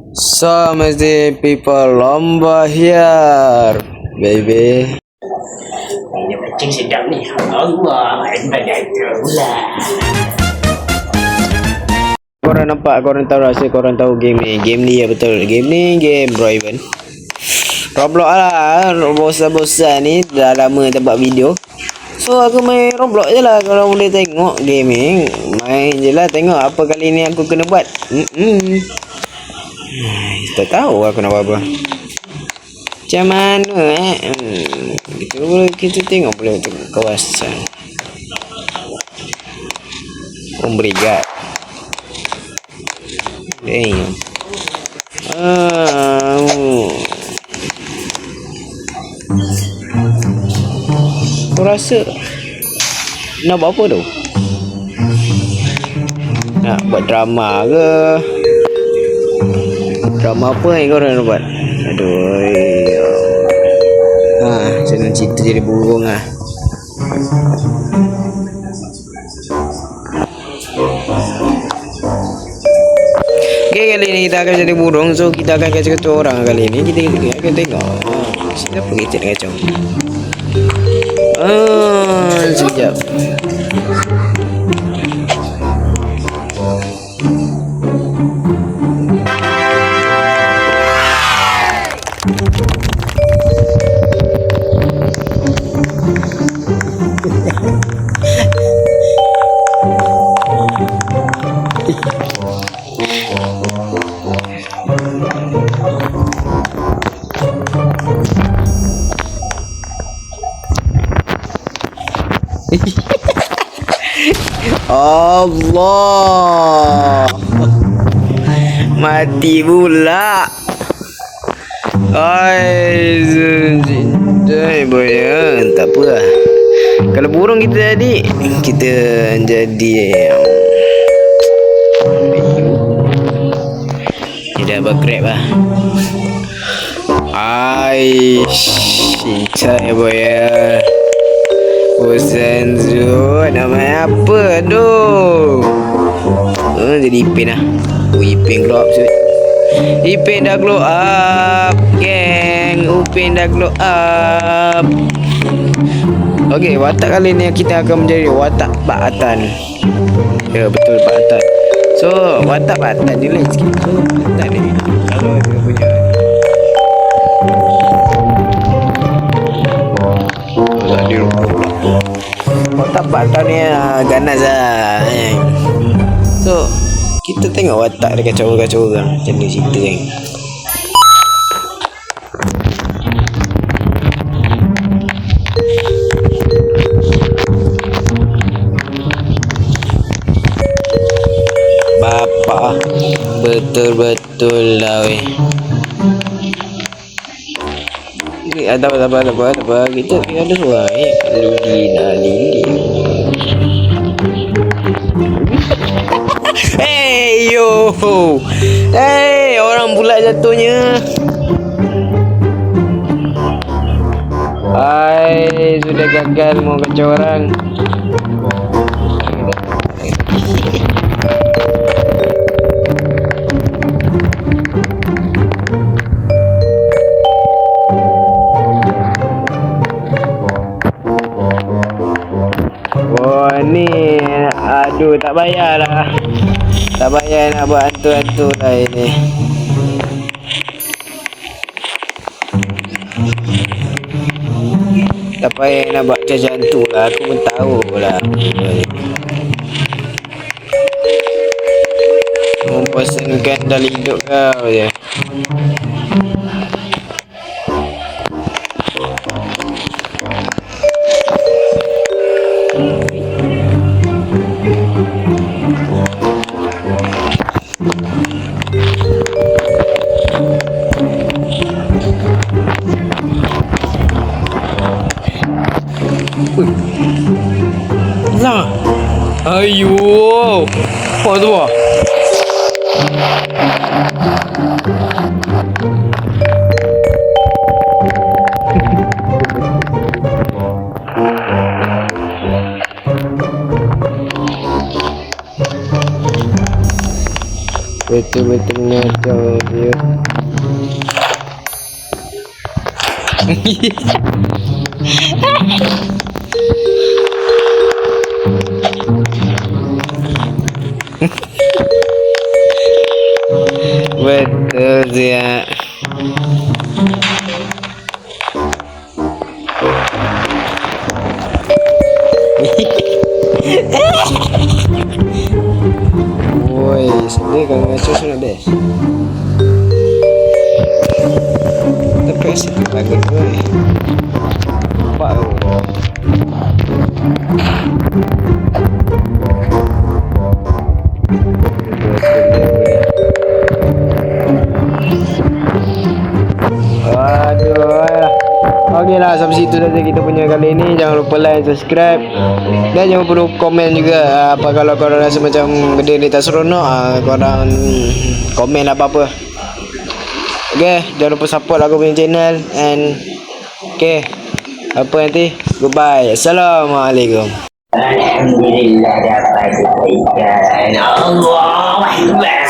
So many people lomba here, baby. Ini macam sedap ni. Allah, ibadat pula. Korang nampak, korang tahu rasa, korang tahu game ni. Game ni ya betul. Game ni game Bro Ivan. Roblox lah. Bosan-bosan ni dah lama tak buat video. So aku main Roblox je lah. Kalau boleh tengok game ni, main je lah, tengok apa kali ni aku kena buat. Tak tahu aku nak buat apa. Macam mana kita tengok boleh tengok kawasan Brigade. Damn. Aku rasa nak buat apa tu? Nak buat drama ke? Drama apa yang korang nak buat? Aduh. Senang cerita jadi burung lah. Okay, kali ni kita akan jadi burung. So kita akan kacau-kacau orang kali ni. Kita akan tengok siapa kita nak kacau. Sekejap. Allah, mati pula. Boy, tak apa lah. Kalau burung kita jadi tidak apa crab lah. Cincai boy ya. Bosan tu nama apa tu? Jadi Ipin lah. Ipin glow up sweet. Ipin dah glow up, geng. Upin dah glow up. Okey, watak kali ni kita akan menjadi watak Pak Atan. Ya betul Pak Atan. So watak Pak Atan ni lain sikit. So Pak Atan ni kalau dia punya watak Pak Atan ni ganas lah. So kita tengok watak dia kacau-kacau orang. Macam ni cerita kan. Bapak betul-betul lah weh. Ada apa kita ada suara Lili. Hey yo. Hey, orang pula jatuhnya. Sudah gagal mau kacau orang. Ni aduh tak payah lah. Tak payah nak buat hantu-hantu lah ini. Tak payah nak buat macam hantu lah. Aku pun tahu lah. Membosankan dalam hidup kau je. Lah. Ayo. Apa tu? Betul-betul told you. Betul dia. Woi, sedih kan ngaco sudah deh. Tapi situ lagi gue. Pak. Aduh. Okey lah, sampai situ saja kita punya kali ini. Jangan lupa like, subscribe, dan jangan lupa komen juga. Apa kalau korang rasa macam benda ni tak seronok, korang komen lah apa-apa. Okey, jangan lupa support aku punya channel. And okey, apa nanti, goodbye, Assalamualaikum. Alhamdulillah dapat ikan. Allah Akbar.